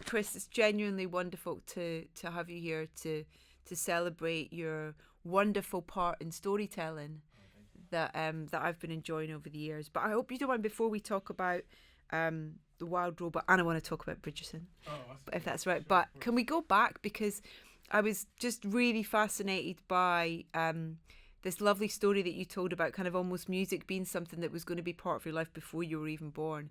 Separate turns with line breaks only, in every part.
Kris, it's genuinely wonderful to have you here to celebrate your wonderful part in storytelling that I've been enjoying over the years. But I hope you don't mind, before we talk about the Wild Robot, and I want to talk about Bridgerton, if that's right. Sure, but can we go back, because I was just really fascinated by this lovely story that you told about kind of almost music being something that was going to be part of your life before you were even born.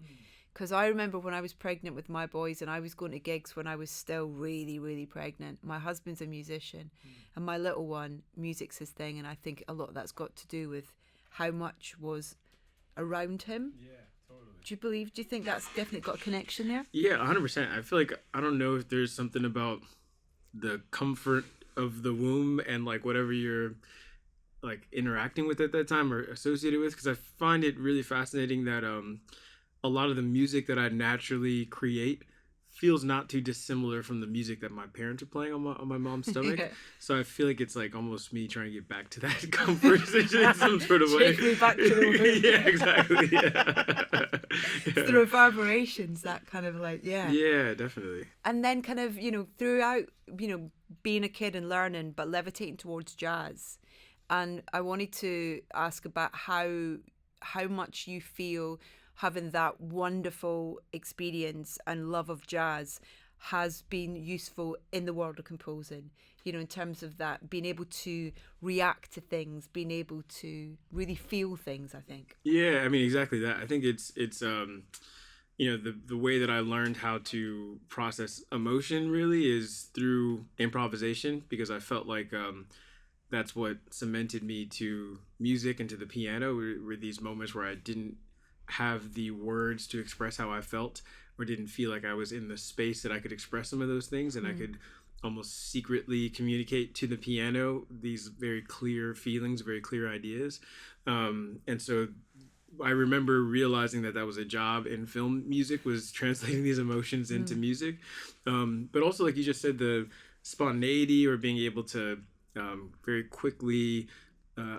Because I remember when I was pregnant with my boys, and I was going to gigs when I was still really, really pregnant. My husband's a musician, and my little one, music's his thing, and I think a lot of that's got to do with how much was around him.
Yeah, totally.
Do you think that's definitely got a connection there?
Yeah, 100%. I feel like, I don't know if there's something about the comfort of the womb and like whatever you're like interacting with at that time or associated with, because I find it really fascinating that a lot of the music that I naturally create feels not too dissimilar from the music that my parents are playing on my mom's stomach. Yeah. So I feel like it's like almost me trying to get back to that comfort in some sort of way.
Take me back to the womb.
Yeah, exactly. Yeah.
It's the reverberations, that kind of like, yeah.
Yeah, definitely.
And then kind of, throughout, being a kid and learning, but levitating towards jazz. And I wanted to ask about how much you feel having that wonderful experience and love of jazz has been useful in the world of composing, in terms of that, being able to react to things, being able to really feel things, I think.
Yeah, I mean, exactly that. I think it's the way that I learned how to process emotion really is through improvisation, because I felt like that's what cemented me to music and to the piano, were these moments where I didn't have the words to express how I felt, or didn't feel like I was in the space that I could express some of those things, and I could almost secretly communicate to the piano these very clear feelings, very clear ideas. And so I remember realizing that was a job in film music, was translating these emotions into music. But also, like you just said, the spontaneity or being able to very quickly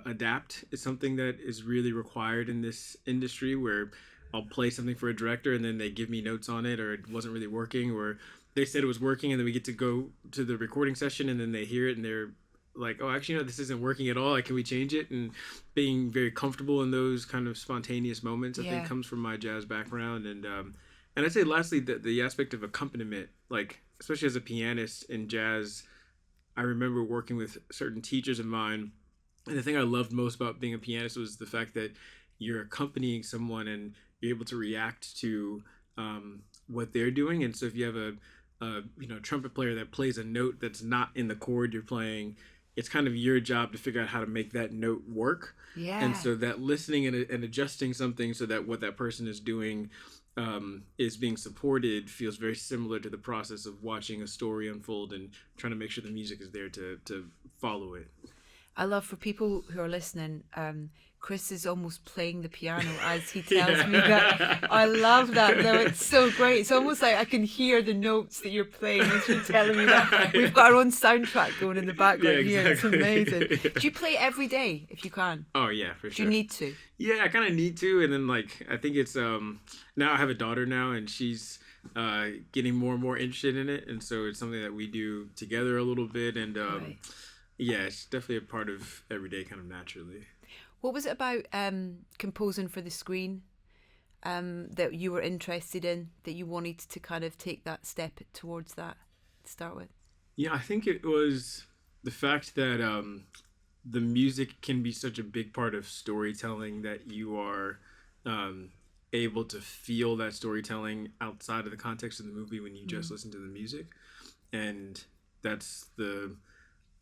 adapt is something that is really required in this industry, where I'll play something for a director and then they give me notes on it, or it wasn't really working, or they said it was working, and then we get to go to the recording session and then they hear it and they're like, oh, actually, no, this isn't working at all. Like, can we change it? And being very comfortable in those kind of spontaneous moments, I think, comes from my jazz background. And I'd say lastly, the aspect of accompaniment, like, especially as a pianist in jazz, I remember working with certain teachers of mine, and the thing I loved most about being a pianist was the fact that you're accompanying someone and you're able to react to what they're doing. And so if you have a trumpet player that plays a note that's not in the chord you're playing, it's kind of your job to figure out how to make that note work.
Yeah.
And so that listening and adjusting something so that what that person is doing is being supported feels very similar to the process of watching a story unfold and trying to make sure the music is there to follow it.
I love, for people who are listening, Kris is almost playing the piano as he tells me that. I love that, though. It's so great. It's almost like I can hear the notes that you're playing as you're telling me that. We've got our own soundtrack going in the background here. It's amazing. Do you play every day if you can?
Oh, yeah, for sure.
Do you need to?
Yeah, I kind of need to. And then, like, I think it's, now I have a daughter now, and she's getting more and more interested in it. And so it's something that we do together a little bit. And,
Right.
yeah, it's definitely a part of every day, kind of naturally.
What was it about composing for the screen that you were interested in, that you wanted to kind of take that step towards that to start with?
Yeah, I think it was the fact that the music can be such a big part of storytelling, that you are able to feel that storytelling outside of the context of the movie when you just listen to the music. And that's the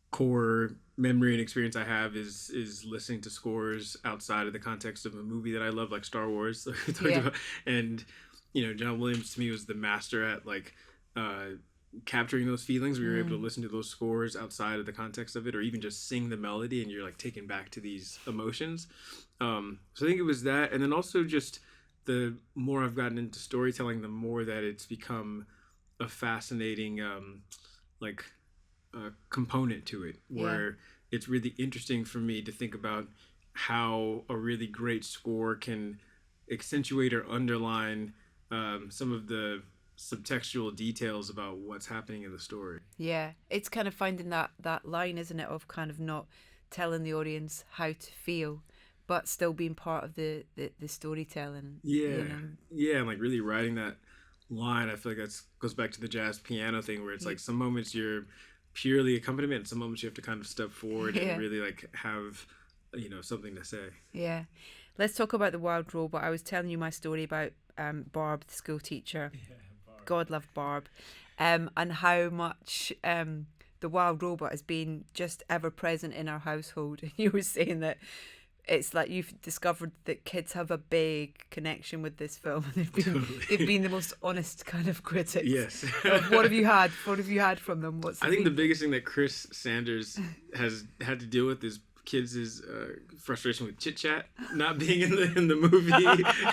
core memory and experience I have is listening to scores outside of the context of a movie that I love, like Star Wars. And John Williams to me was the master at like capturing those feelings. We were able to listen to those scores outside of the context of it, or even just sing the melody, and you're like taken back to these emotions. So I think it was that, and then also just the more I've gotten into storytelling, the more that it's become a fascinating component to it, where it's really interesting for me to think about how a really great score can accentuate or underline some of the subtextual details about what's happening in the story.
Yeah, it's kind of finding that line, isn't it, of kind of not telling the audience how to feel, but still being part of the storytelling.
Yeah,
You know?
yeah, and like really writing that line. I feel like that goes back to the jazz piano thing, where it's like some moments you're purely accompaniment, and some moments you have to kind of step forward
Yeah.
and really like have, you know, something to say.
Yeah. Let's talk about the wild robot. I was telling you my story about Barb, the school teacher.
Yeah, Barb.
God love Barb. And how much the wild robot has been just ever present in our household. You were saying that it's like you've discovered that kids have a big connection with this film. They've been the most honest kind of critics.
Yes.
Of what have you had? What have you had from them?
I think the biggest thing that Chris Sanders has had to deal with is kids' frustration with chit chat not being in the movie,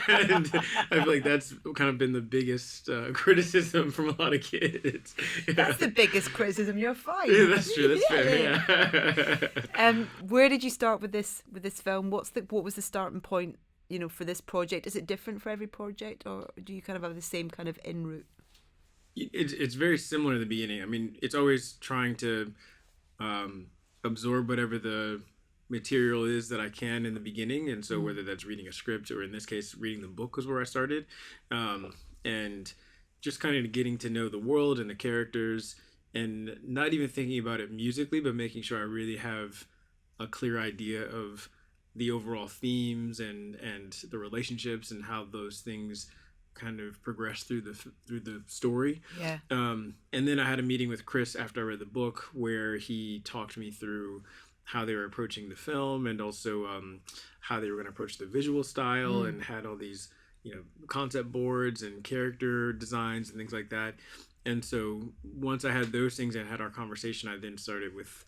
and I feel like that's kind of been the biggest criticism from a lot of kids. Yeah.
That's the biggest criticism. You're fine.
Yeah, that's true. That's fair. Yeah.
Where did you start with this film? What was the starting point? You know, for this project, is it different for every project, or do you kind of have the same kind of in route?
It's very similar in the beginning. I mean, it's always trying to absorb whatever the material is that I can in the beginning, and so whether that's reading a script or in this case reading the book was where I started, and just kind of getting to know the world and the characters, and not even thinking about it musically, but making sure I really have a clear idea of the overall themes and the relationships and how those things kind of progress through the story.
Yeah.
And then I had a meeting with Chris after I read the book where he talked me through how they were approaching the film, and also how they were going to approach the visual style, and had all these, you know, concept boards and character designs and things like that. And so once I had those things and had our conversation, I then started with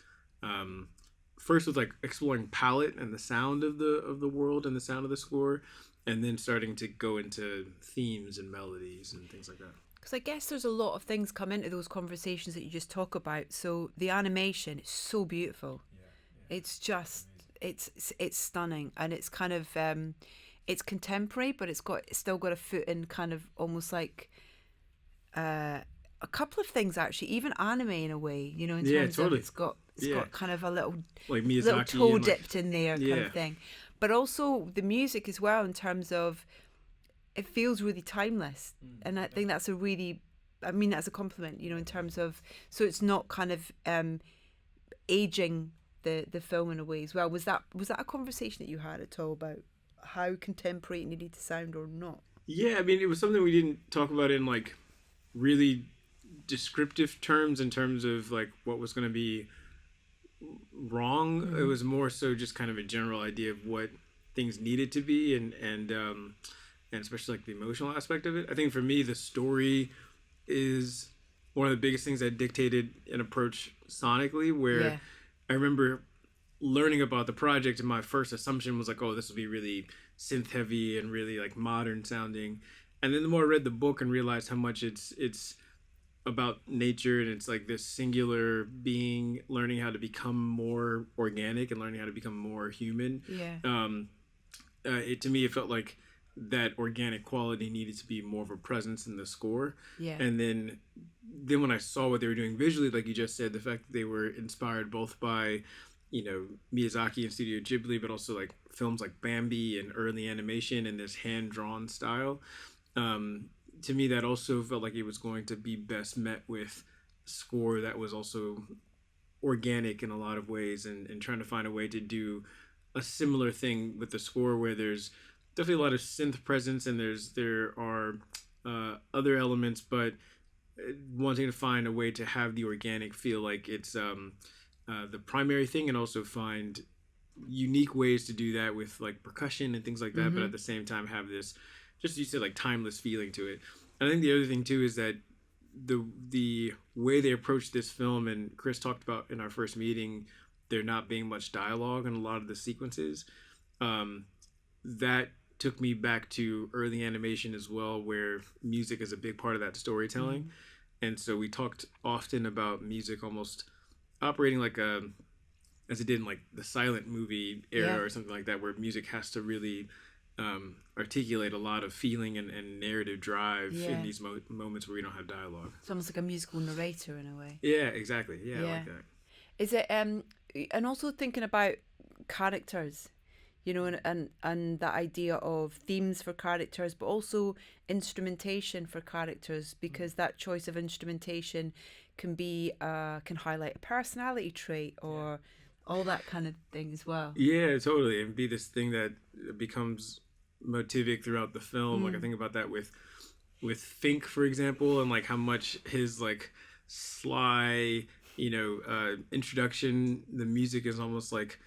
first with like exploring palette and the sound of the world and the sound of the score, and then starting to go into themes and melodies and things like that.
Because I guess there's a lot of things come into those conversations that you just talk about. So the animation is so beautiful. It's just it's stunning, and it's kind of it's contemporary, but it's still got a foot in kind of almost like a couple of things actually, even anime in a way, you know, in terms of it's got kind of a little
like Miyazaki,
little toe dipped
like,
in there kind of thing, but also the music as well, in terms of it feels really timeless, and I think that's that's a compliment, you know, in terms of, so it's not kind of aging the film in a way as well. Was that a conversation that you had at all about how contemporary it needed to sound or not?
Yeah, I mean, it was something we didn't talk about in like really descriptive terms, in terms of like what was going to be wrong. It was more so just kind of a general idea of what things needed to be, and especially like the emotional aspect of it. I think for me, the story is one of the biggest things that dictated an approach sonically, where I remember learning about the project and my first assumption was like, oh, this will be really synth heavy and really like modern sounding. And then the more I read the book and realized how much it's about nature, and it's like this singular being learning how to become more organic and learning how to become more human. To me, it felt like that organic quality needed to be more of a presence in the score. And then when I saw what they were doing visually, like you just said, the fact that they were inspired both by, you know, Miyazaki and Studio Ghibli, but also like films like Bambi and early animation and this hand-drawn style, to me that also felt like it was going to be best met with score that was also organic in a lot of ways, and trying to find a way to do a similar thing with the score where there's definitely a lot of synth presence, and there are other elements, but wanting to find a way to have the organic feel like it's the primary thing, and also find unique ways to do that with like percussion and things like that, but at the same time have this, just you said, like timeless feeling to it. And I think the other thing too is that the way they approached this film, and Chris talked about in our first meeting, there not being much dialogue in a lot of the sequences, that took me back to early animation as well, where music is a big part of that storytelling. And so we talked often about music almost operating like as it did in like the silent movie era or something like that, where music has to really articulate a lot of feeling and narrative drive
Yeah.
in these moments where we don't have dialogue.
It's almost like a musical narrator in a way.
Yeah, exactly. Yeah, I like that.
Is it and also thinking about characters, you know, and that idea of themes for characters, but also instrumentation for characters, because that choice of instrumentation can be can highlight a personality trait or all that kind of thing as well.
Yeah, totally, and be this thing that becomes motivic throughout the film. Like I think about that with Fink, for example, and like how much his like sly, introduction, the music is almost like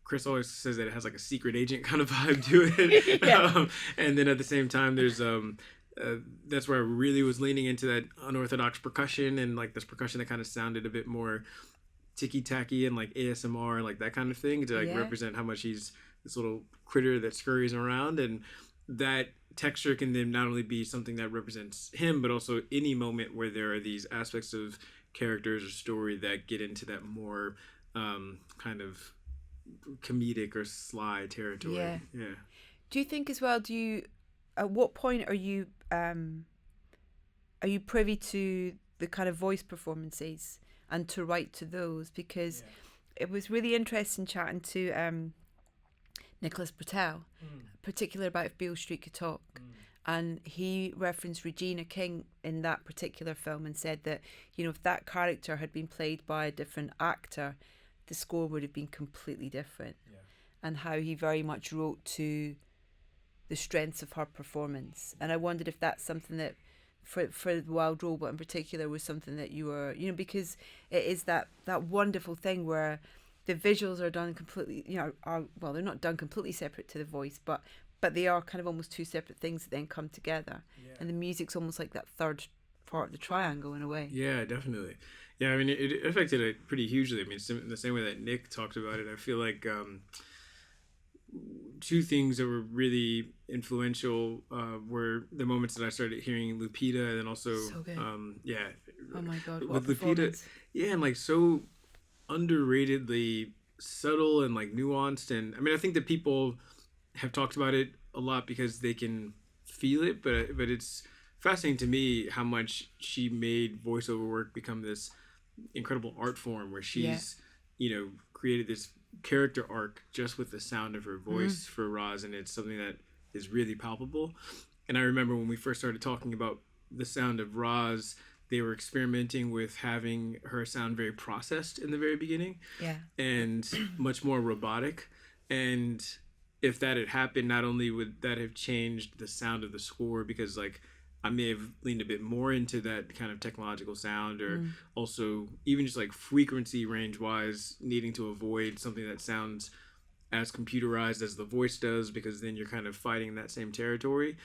Kris always says that it has like a secret agent kind of vibe to it.
Yeah.
And then at the same time there's that's where I really was leaning into that unorthodox percussion, and like this percussion that kind of sounded a bit more ticky-tacky and like ASMR and like that kind of thing to like represent how much he's this little critter that scurries around. And that texture can then not only be something that represents him, but also any moment where there are these aspects of characters or story that get into that more kind of comedic or sly territory.
Yeah.
Yeah.
Do you think as well, at what point are you privy to the kind of voice performances and to write to those? Because it was really interesting chatting to Nicholas Britell, particularly about If Beale Street Could Talk. And he referenced Regina King in that particular film and said that, if that character had been played by a different actor, the score would have been completely different. Yeah. And how he very much wrote to the strengths of her performance. And I wondered if that's something that for the Wild Robot in particular was something that you were, because it is that wonderful thing where the visuals are done completely, they're not done completely separate to the voice, but they are kind of almost two separate things that then come together. Yeah. And the music's almost like that third part of the triangle in a way.
Yeah, definitely. Yeah, I mean, it affected it pretty hugely. I mean, in the same way that Nick talked about it, I feel like two things that were really influential were the moments that I started hearing Lupita, and then also,
so good.
Oh
my God,
what with Lupita, and like so underratedly subtle and like nuanced. And I mean, I think that people have talked about it a lot because they can feel it, but it's fascinating to me how much she made voiceover work become this incredible art form where she's created this character arc just with the sound of her voice for Roz, and it's something that is really palpable. And I remember when we first started talking about the sound of Roz, they were experimenting with having her sound very processed in the very beginning, and much more robotic. And if that had happened, not only would that have changed the sound of the score, because like I may have leaned a bit more into that kind of technological sound, or also even just like frequency range wise, needing to avoid something that sounds as computerized as the voice does, because then you're kind of fighting that same territory.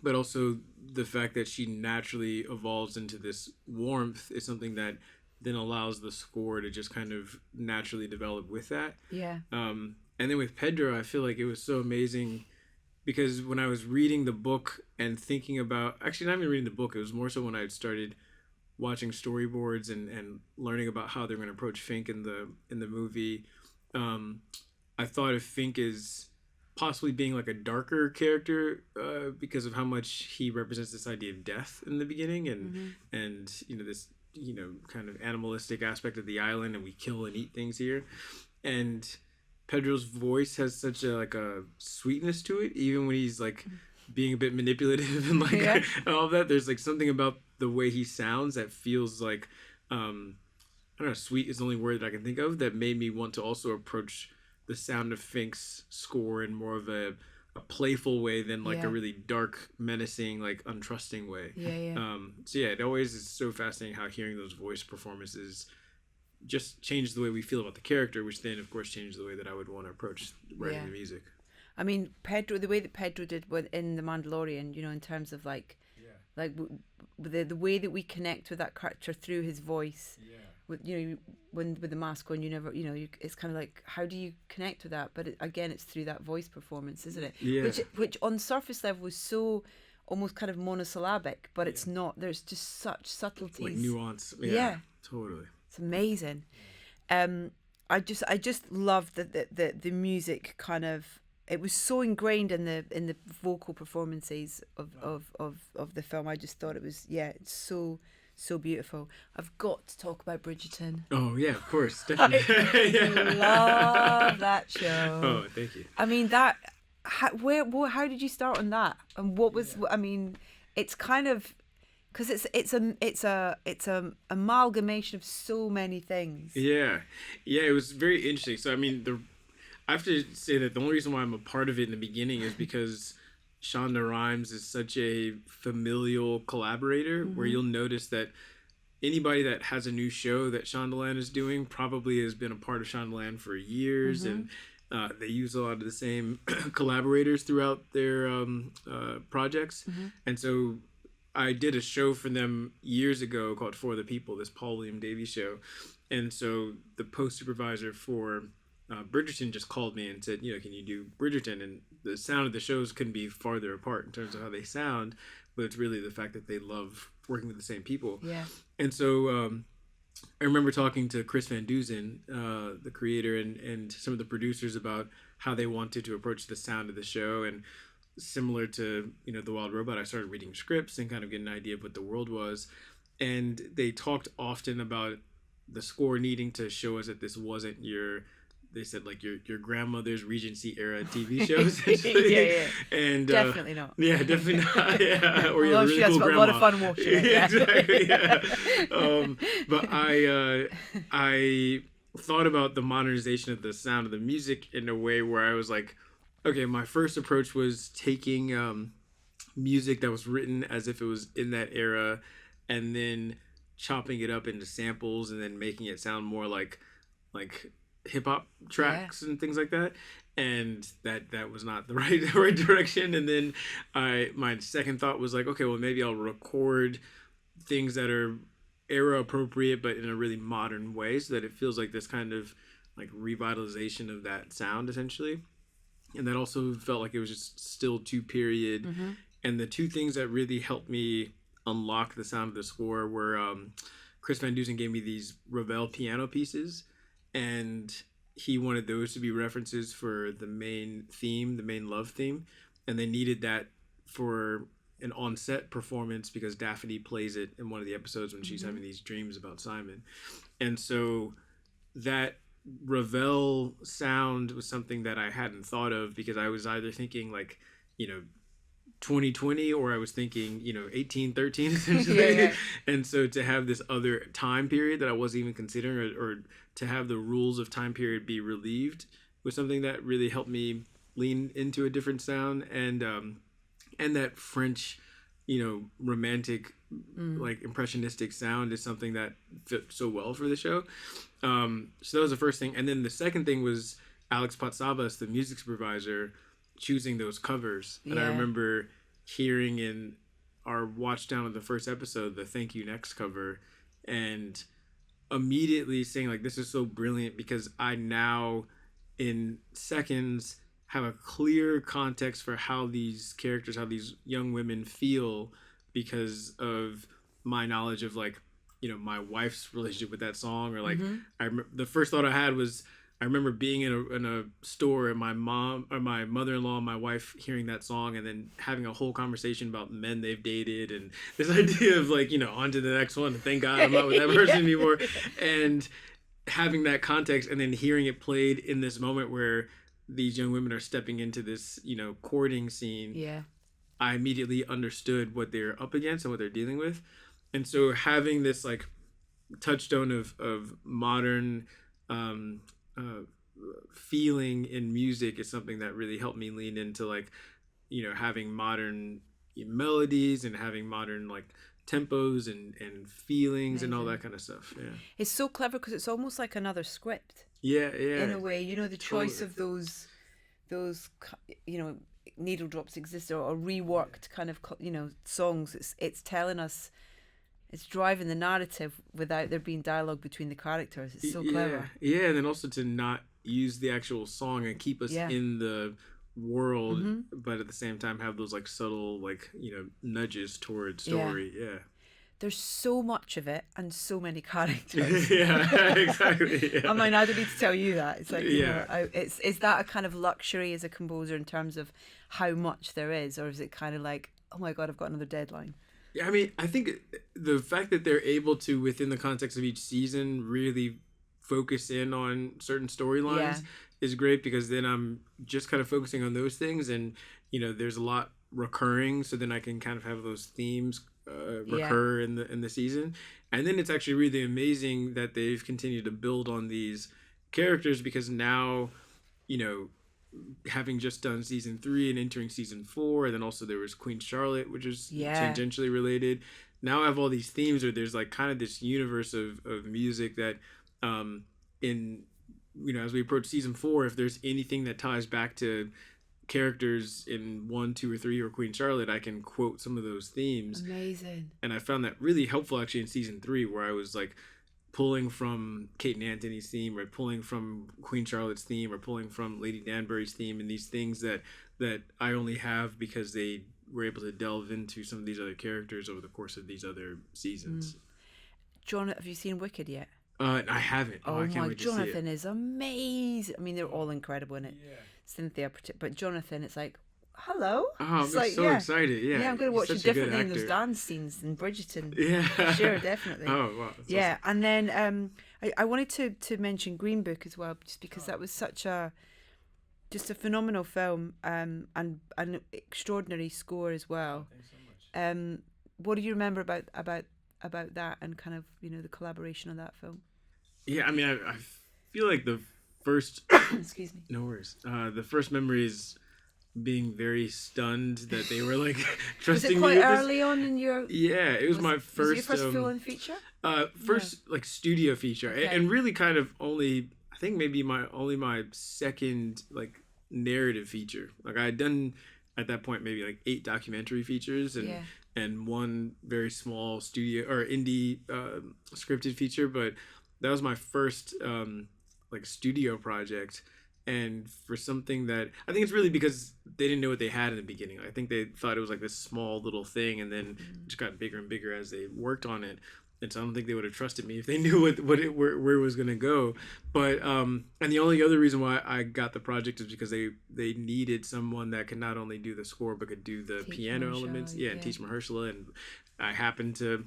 But also the fact that she naturally evolves into this warmth is something that then allows the score to just kind of naturally develop with that.
Yeah.
And then with Pedro, I feel like it was so amazing because when I was reading the book and thinking about, actually not even reading the book, it was more so when I had started watching storyboards and learning about how they're going to approach Fink in the movie. I thought of Fink as possibly being like a darker character because of how much he represents this idea of death in the beginning, and this kind of animalistic aspect of the island, and we kill and eat things here. And Pedro's voice has such a sweetness to it, even when he's like being a bit manipulative and like all that. There's like something about the way he sounds that feels like I don't know, sweet is the only word that I can think of, that made me want to also approach the sound of Fink's score in more of a playful way than like a really dark, menacing, like untrusting way. So it always is so fascinating how hearing those voice performances just changed the way we feel about the character, which then of course changed the way that I would want to approach writing the music.
I mean, Pedro, the way that Pedro did in The Mandalorian, in terms of like the way that we connect with that character through his voice. With with the mask on, you never it's kind of like, how do you connect with that? But again, it's through that voice performance, isn't it? Which on surface level is so almost kind of monosyllabic, but it's not. There's just such subtleties,
like nuance. Totally.
It's amazing. I just love the music kind of it was so ingrained in the vocal performances of the film. I just thought it was, it's so beautiful. I've got to talk about Bridgerton.
Oh yeah, of course, definitely.
Love that show.
Oh, thank you.
I mean, how did you start on that? And what was? I mean, it's kind of because it's a amalgamation of so many things.
Yeah, it was very interesting. So I mean, I have to say that the only reason why I'm a part of it in the beginning is because Shonda Rhimes is such a familial collaborator, where you'll notice that anybody that has a new show that Shondaland is doing probably has been a part of Shondaland for years, and they use a lot of the same collaborators throughout their projects. And so I did a show for them years ago called For the People, this Paul William Davies show. And so the post supervisor for Bridgerton just called me and said, can you do Bridgerton? And the sound of the shows couldn't be farther apart in terms of how they sound, but it's really the fact that they love working with the same people.
Yeah.
And so I remember talking to Chris Van Dusen, the creator, and some of the producers about how they wanted to approach the sound of the show. And similar to, The Wild Robot, I started reading scripts and kind of getting an idea of what the world was. And they talked often about the score needing to show us that this wasn't they said like your grandmother's Regency era TV show, essentially.
yeah.
And
definitely not.
Yeah, definitely not. Yeah, or you have a really
she has
cool
a
grandma.
lot of fun watching it. Yeah.
Exactly. Yeah. But I thought about the modernization of the sound of the music in a way where I was like, okay, my first approach was taking music that was written as if it was in that era, and then chopping it up into samples and then making it sound more like hip hop tracks and things like that. And that was not the right direction. And then my second thought was like, okay, well maybe I'll record things that are era appropriate but in a really modern way, so that it feels like this kind of like revitalization of that sound essentially. And that also felt like it was just still too period. And the two things that really helped me unlock the sound of the score were Chris Van Dusen gave me these Ravel piano pieces, and he wanted those to be references for the main theme, the main love theme, and they needed that for an on-set performance because Daphne plays it in one of the episodes when she's having these dreams about Simon. And so that Ravel sound was something that I hadn't thought of, because I was either thinking like 2020 or I was thinking 1813 essentially.
Yeah.
And so to have this other time period that I wasn't even considering, or to have the rules of time period be relieved, was something that really helped me lean into a different sound. And that French romantic like impressionistic sound is something that fit so well for the show. So that was the first thing. And then the second thing was Alex Patsavas, the music supervisor, choosing those covers. And I remember hearing in our watch down of the first episode the Thank You Next cover, and immediately saying like, this is so brilliant, because I now in seconds have a clear context for how these characters, how these young women feel, because of my knowledge of like my wife's relationship with that song. Or like the first thought I had was, I remember being in a store and my mom or my mother-in-law and my wife hearing that song, and then having a whole conversation about men they've dated, and this idea of like, on to the next one. Thank God I'm not with that person anymore. And having that context, and then hearing it played in this moment where these young women are stepping into this, courting scene.
Yeah.
I immediately understood what they're up against and what they're dealing with. And so having this like touchstone of modern feeling in music is something that really helped me lean into like, having modern melodies and having modern like tempos and feelings. Amazing. And all that kind of stuff. Yeah.
It's so clever because it's almost like another script.
Yeah.
In a way, the choice of those needle drops exist, or reworked kind of songs. It's telling us, it's driving the narrative without there being dialogue between the characters. It's so clever.
Yeah, and then also to not use the actual song and keep us in the world, but at the same time have those like subtle like nudges towards story. Yeah.
there's so much of it and so many characters.
Yeah, exactly. Yeah.
I mean, I don't need to tell you that. It's like, you
Yeah.
know, is that a kind of luxury as a composer in terms of how much there is, or is it kind of like, oh my God, I've got another deadline?
Yeah, I mean, I think the fact that they're able to, within the context of each season, really focus in on certain storylines
Yeah.
is great, because then I'm just kind of focusing on those things, and you know, there's a lot recurring, so then I can kind of have those themes recur in the season. And then it's actually really amazing that they've continued to build on these characters, because now, you know, having just done season 3 and entering season 4, and then also there was Queen Charlotte, which is tangentially related. Now I have all these themes, or there's like kind of this universe of music that in, you know, as we approach season 4, if there's anything that ties back to characters in 1, 2, or 3, or Queen Charlotte, I can quote some of those themes.
Amazing.
And I found that really helpful actually in season 3, where I was like pulling from Kate and Anthony's theme, or pulling from Queen Charlotte's theme, or pulling from Lady Danbury's theme, and these things that I only have because they were able to delve into some of these other characters over the course of these other seasons.
John, have you seen Wicked yet?
I haven't.
Oh
I can't
my,
wait to see it.
Jonathan is amazing. I mean, they're all incredible in it.
Yeah.
Cynthia, but Jonathan, it's like, hello.
Oh,
It's
I'm
like,
so excited. Yeah.
Yeah, I'm going to
He's
watch it
such a good
differently in those
actor.
dance scenes in Bridgerton.
Yeah.
Sure, definitely.
Oh, wow. That's
Yeah, and then I wanted to mention Green Book as well, just because that was such a phenomenal film, and an extraordinary score as well.
Thanks so much.
What do you remember about that, and kind of, you know, the collaboration on that film?
Yeah, I mean, I feel like the first...
Excuse me.
No worries. The first memory is being very stunned that they were like trusting
Was it
me
quite
with this.
early on in your?
Yeah, it was my first.
Was it your first full-on feature?
First like studio feature,
Okay.
and really kind of only, I think maybe my second like narrative feature. Like I had done at that point maybe like 8 documentary features and one very small studio or indie scripted feature, but that was my first like studio project. And for something that I think it's really because they didn't know what they had in the beginning. I think they thought it was like this small little thing, and then it just got bigger and bigger as they worked on it. And so I don't think they would have trusted me if they knew where it was going to go. But and the only other reason why I got the project is because they needed someone that could not only do the score but could do the piano elements, and teach Mahershala. And I happened to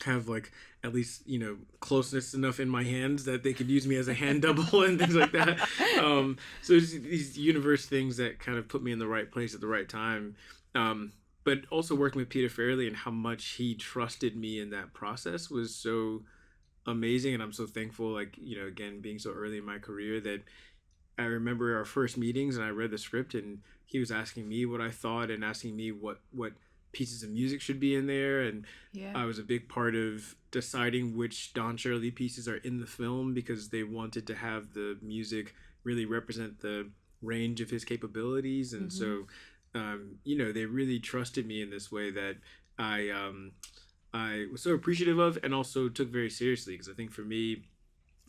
have like at least, you know, closeness enough in my hands that they could use me as a hand double and things like that. So it's these universe things that kind of put me in the right place at the right time. But also working with Peter Farrelly and how much he trusted me in that process was so amazing. And I'm so thankful, like, you know, again, being so early in my career, that I remember our first meetings and I read the script and he was asking me what I thought and asking me what pieces of music should be in there, and I was a big part of deciding which Don Shirley pieces are in the film, because they wanted to have the music really represent the range of his capabilities. And so you know, they really trusted me in this way that I was so appreciative of, and also took very seriously, because I think for me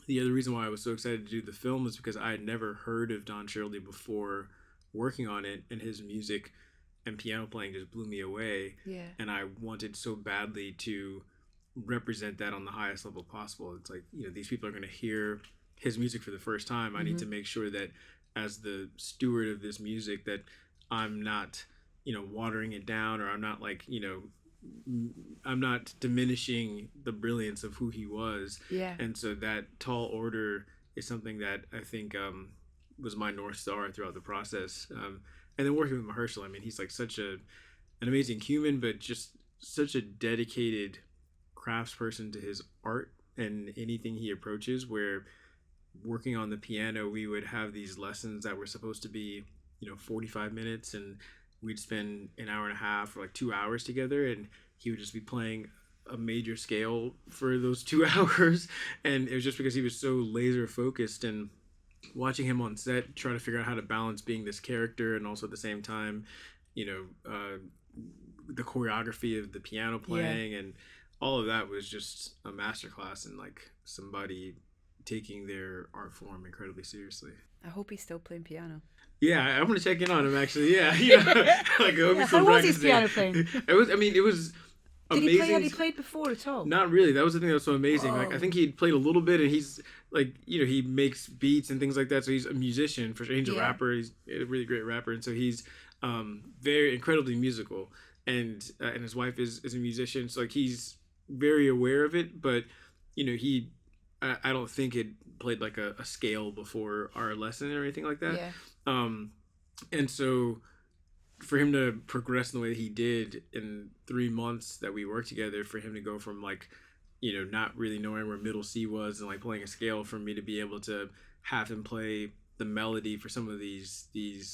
the other reason why I was so excited to do the film was because I had never heard of Don Shirley before working on it, and his music and piano playing just blew me away. And I wanted so badly to represent that on the highest level possible. It's like, you know, these people are going to hear his music for the first time. I need to make sure that as the steward of this music, that I'm not, you know, watering it down, or I'm not like, you know, I'm not diminishing the brilliance of who he was. And so that tall order is something that I think was my North Star throughout the process. And then working with Mahershala, I mean, he's like such an amazing human, but just such a dedicated craftsperson to his art and anything he approaches. Where working on the piano, we would have these lessons that were supposed to be, you know, 45 minutes, and we'd spend an hour and a half or like 2 hours together, and he would just be playing a major scale for those 2 hours. And it was just because he was so laser focused, and watching him on set try to figure out how to balance being this character and also at the same time, you know, the choreography of the piano playing and all of that was just a masterclass, and like somebody taking their art form incredibly seriously.
I hope he's still playing piano.
Yeah, I'm gonna check in on him actually. Yeah, you know, like
How was his piano playing?
It was. I mean, it was. amazing.
Had he played before at all?
Not really. That was the thing that was so amazing. Like, I think he played a little bit, and he's like, he makes beats and things like that. So he's a musician for sure. He's a rapper. He's a really great rapper, and so he's very incredibly musical. And his wife is a musician, so like he's very aware of it. But I don't think it played like a scale before our lesson or anything like that.
Yeah.
And so for him to progress in the way that he did in 3 months that we worked together, for him to go from like, not really knowing where middle C was and like playing a scale, for me to be able to have him play the melody for some of these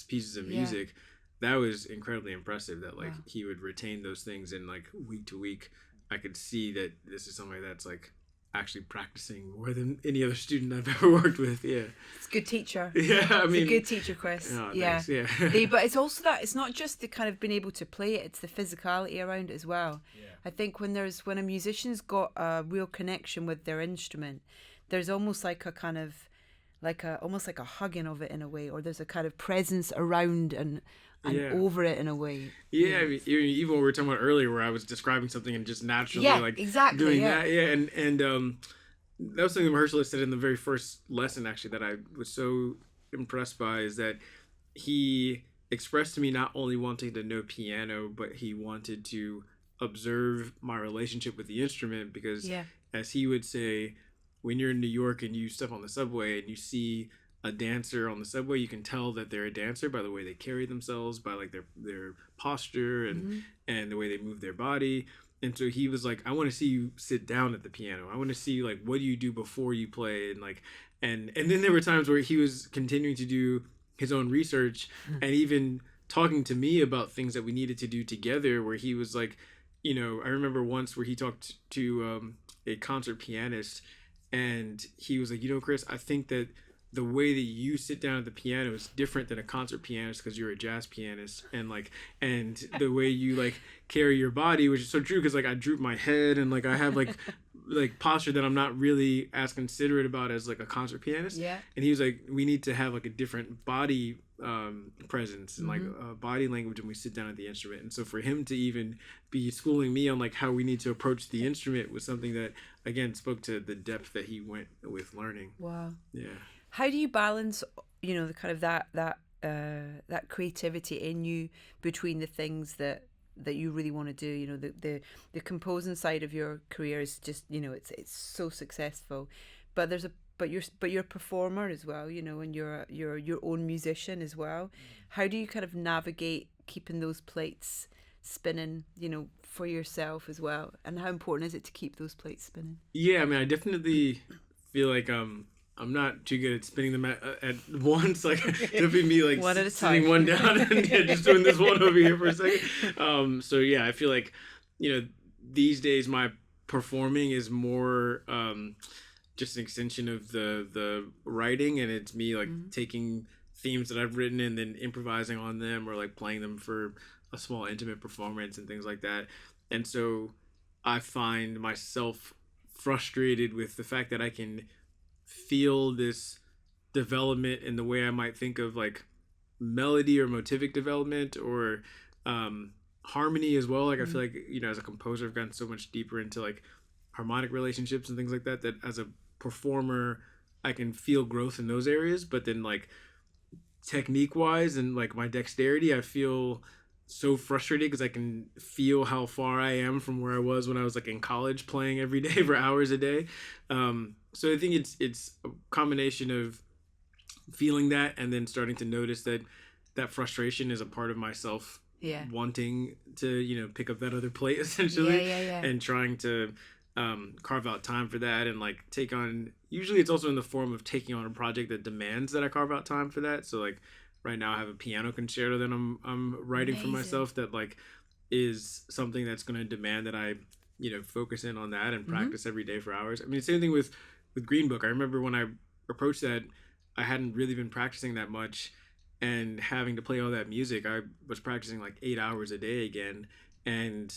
pieces of music, that was incredibly impressive. That like he would retain those things, and like week to week, I could see that this is somebody that's like actually practicing more than any other student I've ever worked with. Yeah,
it's a good teacher.
Yeah, I mean,
it's a good teacher, Kris.
Oh,
yeah,
thanks. Yeah.
But it's also that it's not just the kind of being able to play it; it's the physicality around it as well. Yeah. I think when a musician's got a real connection with their instrument, there's almost like a kind of almost like a hugging of it in a way, or there's a kind of presence around and over it in a way.
Yeah, I mean, even what we were talking about earlier, where I was describing something and just naturally doing that. Yeah, and that was something Mahershala said in the very first lesson, actually, that I was so impressed by, is that he expressed to me not only wanting to know piano, but he wanted to observe my relationship with the instrument, because as he would say, when you're in New York and you step on the subway and you see a dancer on the subway, you can tell that they're a dancer by the way they carry themselves, by like their posture and the way they move their body. And so he was like, I want to see you sit down at the piano. I want to see like, what do you do before you play? And like, and then there were times where he was continuing to do his own research and even talking to me about things that we needed to do together, where he was like, I remember once where he talked to a concert pianist, and he was like, Kris, I think that the way that you sit down at the piano is different than a concert pianist, because you're a jazz pianist, and the way you like carry your body, which is so true, because like I droop my head and like I have like posture that I'm not really as considerate about as like a concert pianist.
Yeah.
And he was like, we need to have like a different body presence and like body language when we sit down at the instrument. And so for him to even be schooling me on like how we need to approach the instrument was something that again spoke to the depth that he went with learning.
Wow.
Yeah.
How do you balance, the kind of that creativity in you between the things that you really want to do? The composing side of your career is just, it's so successful, but you're a performer as well, and you're your own musician as well. How do you kind of navigate keeping those plates spinning, for yourself as well? And how important is it to keep those plates spinning?
Yeah, I mean, I definitely feel like I'm not too good at spinning them at once. Like, it'll be me like
one at a
sitting
time.
one down and just doing this one over here for a second. So yeah, I feel like these days my performing is more just an extension of the writing, and it's me like taking themes that I've written and then improvising on them, or like playing them for a small intimate performance and things like that. And so I find myself frustrated with the fact that I can feel this development in the way I might think of like melody or motivic development, or harmony as well. Like I feel like, as a composer, I've gotten so much deeper into like harmonic relationships and things like that, that as a performer I can feel growth in those areas. But then like technique wise and like my dexterity, I feel so frustrated because I can feel how far I am from where I was when I was like in college playing every day for hours a day. So I think it's a combination of feeling that and then starting to notice that frustration is a part of myself wanting to, pick up that other plate essentially. And trying to carve out time for that and like take on, usually it's also in the form of taking on a project that demands that I carve out time for that. So like right now I have a piano concerto that I'm writing for myself that like is something that's going to demand that I, focus in on that and practice every day for hours. I mean, same thing with Green Book. I remember when I approached that, I hadn't really been practicing that much, and having to play all that music, I was practicing like 8 hours a day again, and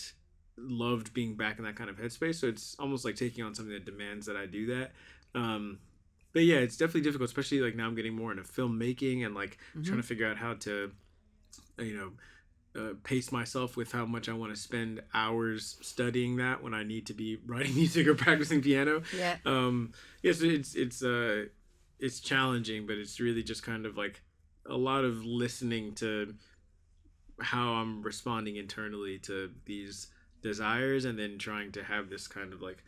loved being back in that kind of headspace. So it's almost like taking on something that demands that I do that. But yeah, it's definitely difficult, especially like now I'm getting more into filmmaking and like trying to figure out how to, pace myself with how much I want to spend hours studying that when I need to be writing music or practicing piano.
Yeah.
Yes, it's challenging, but it's really just kind of like a lot of listening to how I'm responding internally to these desires, and then trying to have this kind of like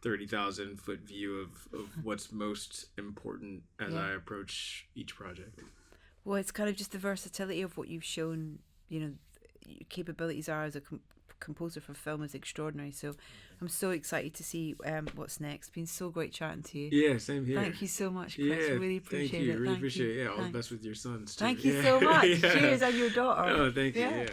30,000 foot view of what's most important as I approach each project.
Well, it's kind of just the versatility of what you've shown, your capabilities are as a composer for film is extraordinary. So I'm so excited to see what's next. It's been so great chatting to you.
Yeah, same here.
Thank you so much, Kris.
Yeah,
Really appreciate
thank you.
it.
Really appreciate it. Yeah, all the best with your sons too.
Thank you so much. Cheers, and your daughter.
Oh, thank you. Yeah.